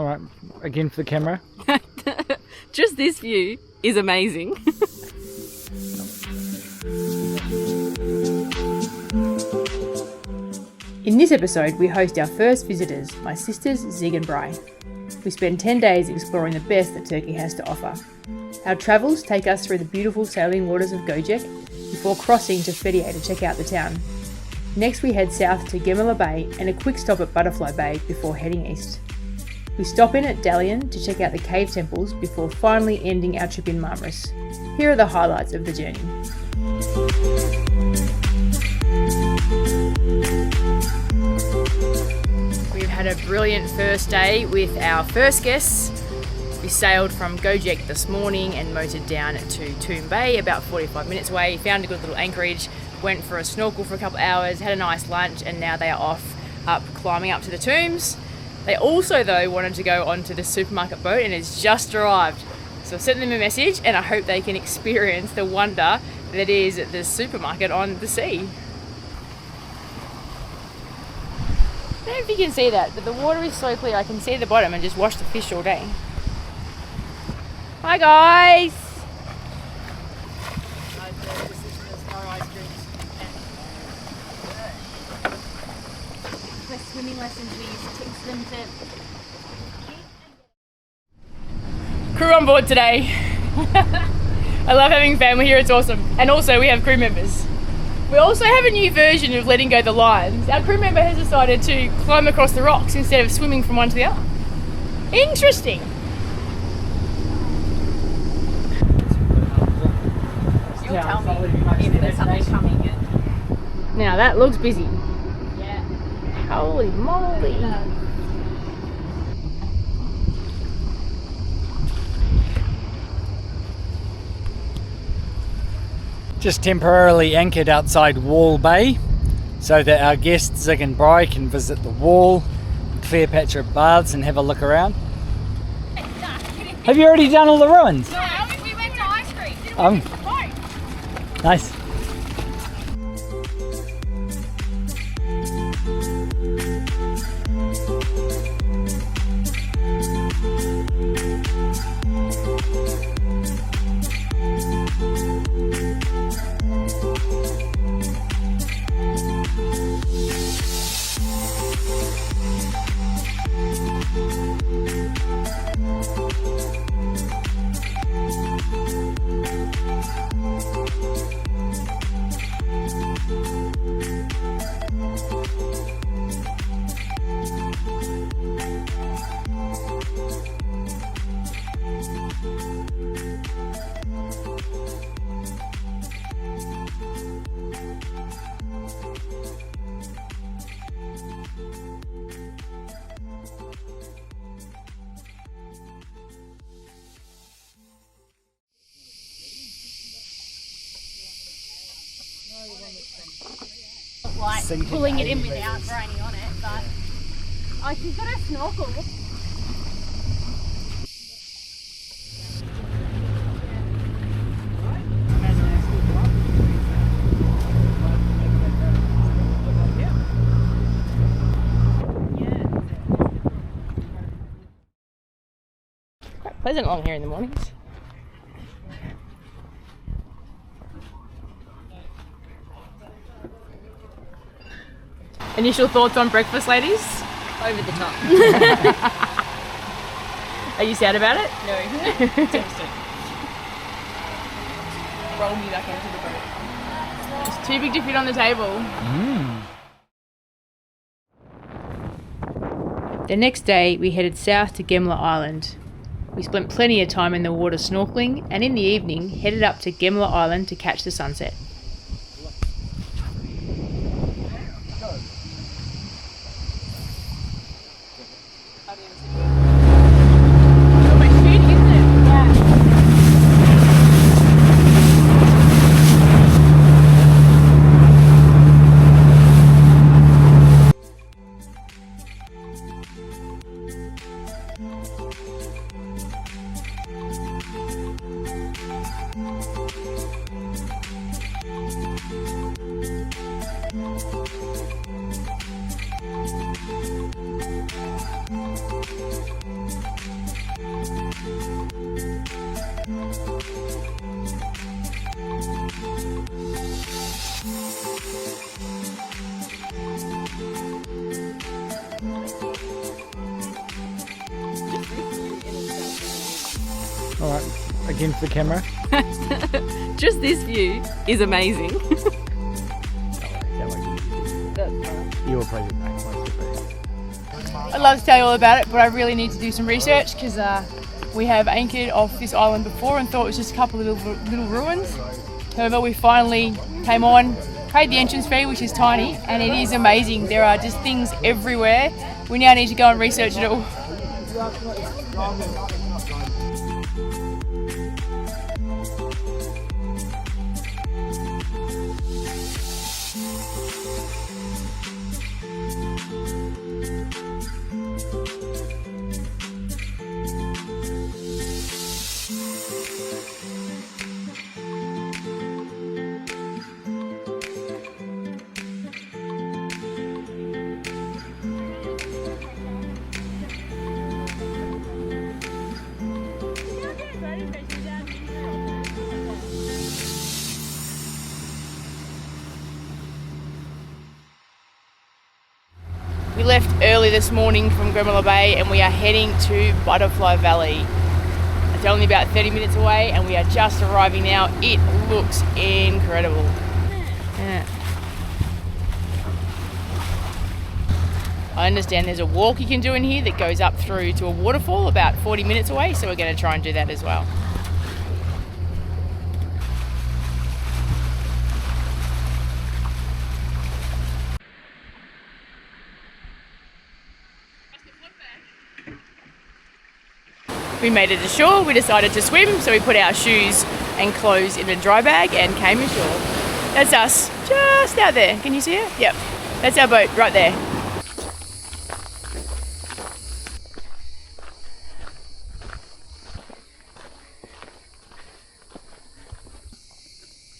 Alright, again for the camera. Just this view is amazing. In this episode, we host our first visitors, my sisters Sig and Bri. We spend 10 days exploring the best that Turkey has to offer. Our travels take us through the beautiful sailing waters of Gocek before crossing to Fethiye to check out the town. Next we head south to Gemala Bay and a quick stop at Butterfly Bay before heading east. We stop in at Dalyan to check out the cave temples before finally ending our trip in Marmaris. Here are the highlights of the journey. We've had a brilliant first day with our first guests. We sailed from Gocek this morning and motored down to Toom Bay, about 45 minutes away, found a good little anchorage, went for a snorkel for a couple of hours, had a nice lunch, and now they are off climbing up to the tombs. They also, though, wanted to go onto the supermarket boat and it's just arrived. So I've sent them a message and I hope they can experience the wonder that is the supermarket on the sea. I don't know if you can see that, but the water is so clear I can see the bottom and just wash the fish all day. Hi guys! For swimming lessons we used to teach them to... Crew on board today. I love having family here, it's awesome. And also we have crew members. We also have a new version of letting go the lines. Our crew member has decided to climb across the rocks instead of swimming from one to the other. Interesting. You'll tell me if there's something coming in. Now that looks busy. Yeah. Holy moly. Just temporarily anchored outside Wall Bay so that our guest Sig and Bri can visit the wall, Cleopatra baths and have a look around. Have you already done all the ruins? No, we went to ice cream. Nice. Like pulling it in without Brianny on it, but oh, she's got a snorkel. Quite pleasant along here in the mornings. Initial thoughts on breakfast, ladies? Over the top. Are you sad about it? No. Roll me back onto the boat. It's too big to fit on the table. The next day we headed south to Gemala Island. We spent plenty of time in the water snorkeling and in the evening headed up to Gemala Island to catch the sunset. Alright, against the camera. Just this view is amazing. You will probably make most of it. I'd love to tell you all about it, but I really need to do some research because we have anchored off this island before and thought it was just a couple of little ruins. However, we finally came on, paid the entrance fee, which is tiny, and it is amazing. There are just things everywhere. We now need to go and research it all. We left early this morning from Gremilla Bay and we are heading to Butterfly Valley. It's only about 30 minutes away and we are just arriving now. It looks incredible. Yeah. I understand there's a walk you can do in here that goes up through to a waterfall about 40 minutes away, so we're going to try and do that as well. We made it ashore, we decided to swim, so we put our shoes and clothes in a dry bag and came ashore. That's us, just out there. Can you see it? Yep, that's our boat right there.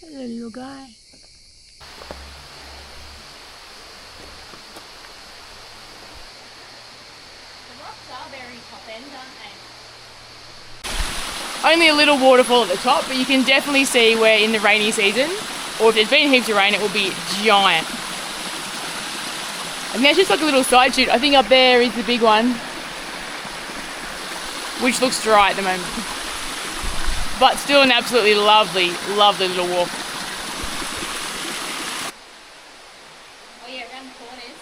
Hello, little guy. The rocks are very top end, aren't they? Only a little waterfall at the top, but you can definitely see where in the rainy season, or if there's been heaps of rain, it will be giant. And there's just like a little side chute. I think up there is the big one, which looks dry at the moment. But still an absolutely lovely, lovely little walk. Oh yeah, around the corners.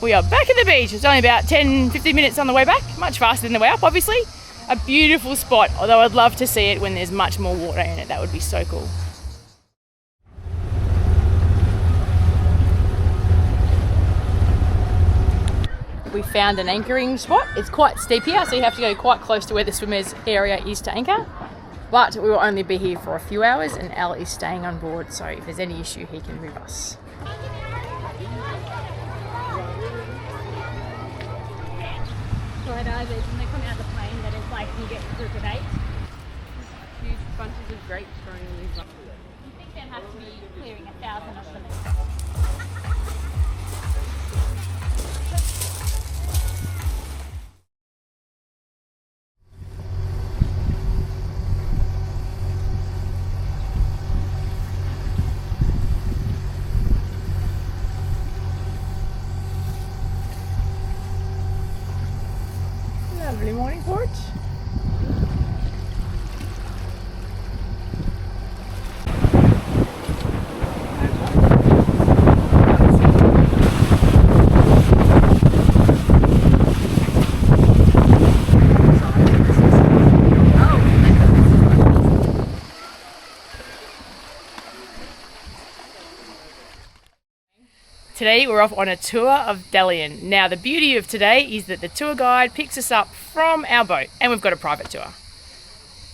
We are back at the beach. It's only about 10-15 minutes on the way back, much faster than the way up, obviously. A beautiful spot, although I'd love to see it when there's much more water in it. That would be so cool. We found an anchoring spot. It's quite steep here, so you have to go quite close to where the swimmers area is to anchor. But we will only be here for a few hours and Al is staying on board, so if there's any issue, he can move us. Skydivers, when they come out of the plane, that is like you get a group of 8. Huge bunches of grapes growing in these rocks. You think there has to be clearing 1,000 of them. Lovely morning port. Today we're off on a tour of Dalyan. Now the beauty of today is that the tour guide picks us up from our boat and we've got a private tour.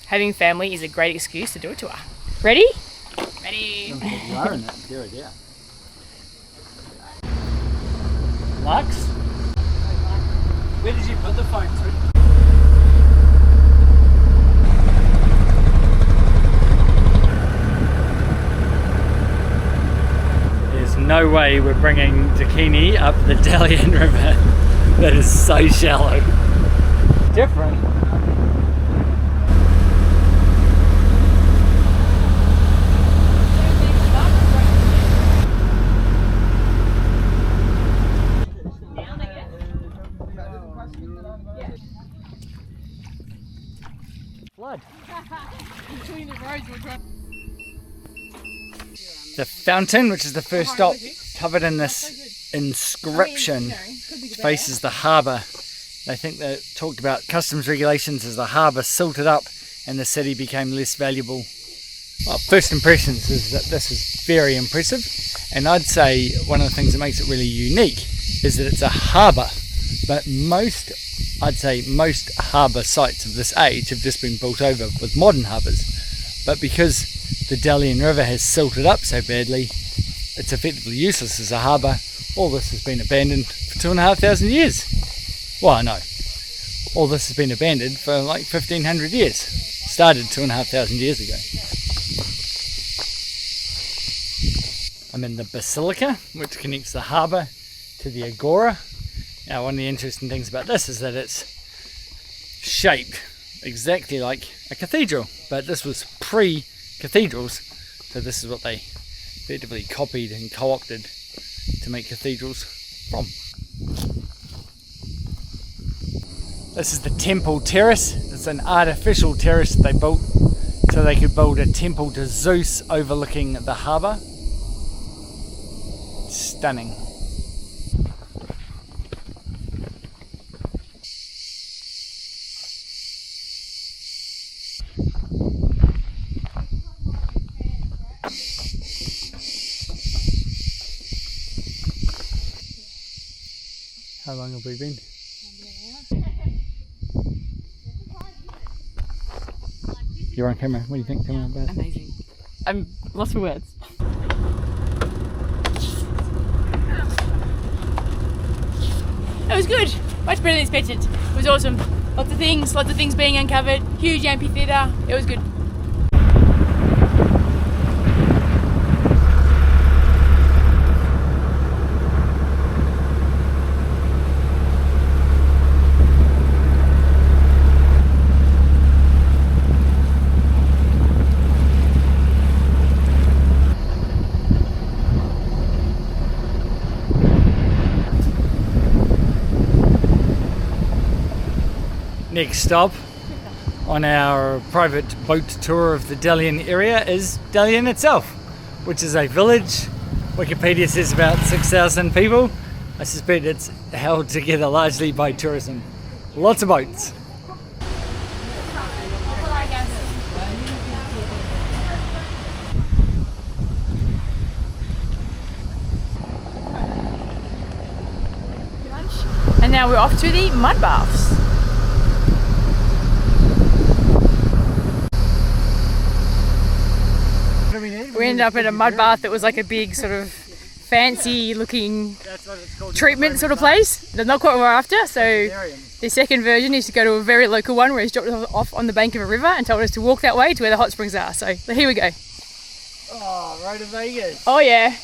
Having family is a great excuse to do a tour. Ready? Ready. You are in that period, yeah. Lux? Where did you put the phone to? There's no way we're bringing Dakini up the Dalyan River. That is so shallow. Different. Flood. Between the roads, we're trying. The fountain, which is the first stop, covered in this inscription, faces the harbour. They think they talked about customs regulations as the harbour silted up and the city became less valuable. Well, first impressions is that this is very impressive, and I'd say one of the things that makes it really unique is that it's a harbour, but I'd say most harbour sites of this age have just been built over with modern harbours. But because the Dalyan River has silted up so badly, it's effectively useless as a harbour. All this has been abandoned for 2,500 years. Well, no, all this has been abandoned for like 1,500 years. Started 2,500 years ago. I'm in the Basilica, which connects the harbour to the Agora. Now, one of the interesting things about this is that it's shaped exactly like a cathedral, but this was pre-cathedrals, so this is what they effectively copied and co-opted to make cathedrals from. This is the temple terrace. It's an artificial terrace they built so they could build a temple to Zeus overlooking the harbour. Stunning. How long have we been? You're on camera. What do you think, Camera, about it? Amazing. I'm lost for words. It was good. Much better than expected. It was awesome. Lots of things being uncovered. Huge amphitheatre. It was good. Next stop on our private boat tour of the Dalyan area is Dalyan itself, which is a village. Wikipedia says about 6,000 people. I suspect it's held together largely by tourism. Lots of boats. And now we're off to the mud baths. We ended up at a mud bath that was like a big sort of fancy looking treatment sort of place. That's not quite what we're after, so the second version is to go to a very local one where he's dropped us off on the bank of a river and told us to walk that way to where the hot springs are. So here we go. Oh, right to Vegas. Oh yeah.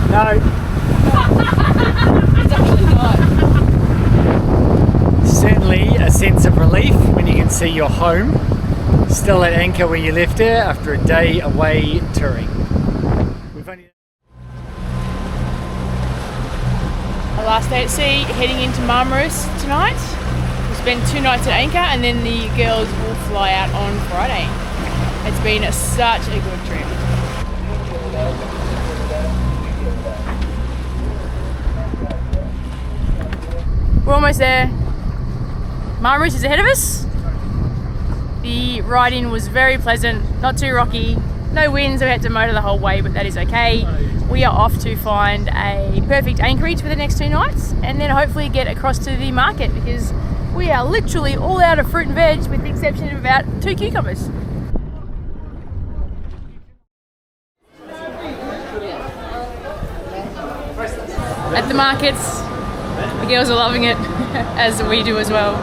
No. It's actually not. Certainly a sense of relief when you can see your home still at anchor where you left it after a day away touring. Our last day at sea, heading into Marmaris tonight. We'll spend 2 nights at anchor and then the girls will fly out on Friday. It's been such a good trip. We're almost there. Marmaris is ahead of us. The ride-in was very pleasant, not too rocky, no wind, so we had to motor the whole way, but that is okay. We are off to find a perfect anchorage for the next 2 nights and then hopefully get across to the market because we are literally all out of fruit and veg with the exception of about 2 cucumbers. at the markets. The girls are loving it, as we do as well.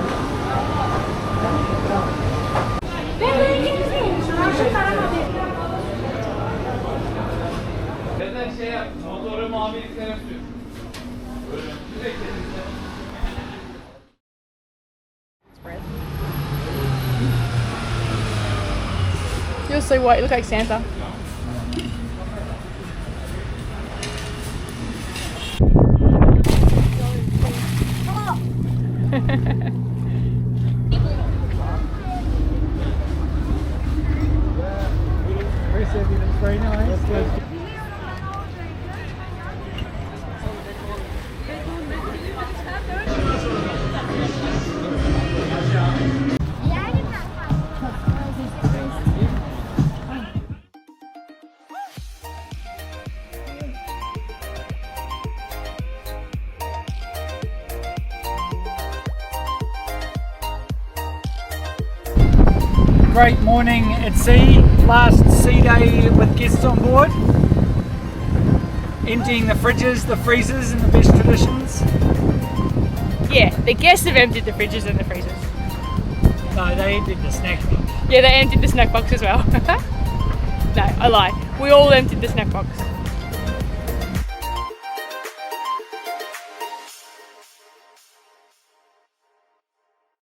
You're so white, you look like Santa. Very nice. Great morning at sea, last sea day with guests on board. Emptying the fridges, the freezers in the best traditions. Yeah, the guests have emptied the fridges and the freezers. No, they emptied the snack box. Yeah, they emptied the snack box as well. No, I lie. We all emptied the snack box.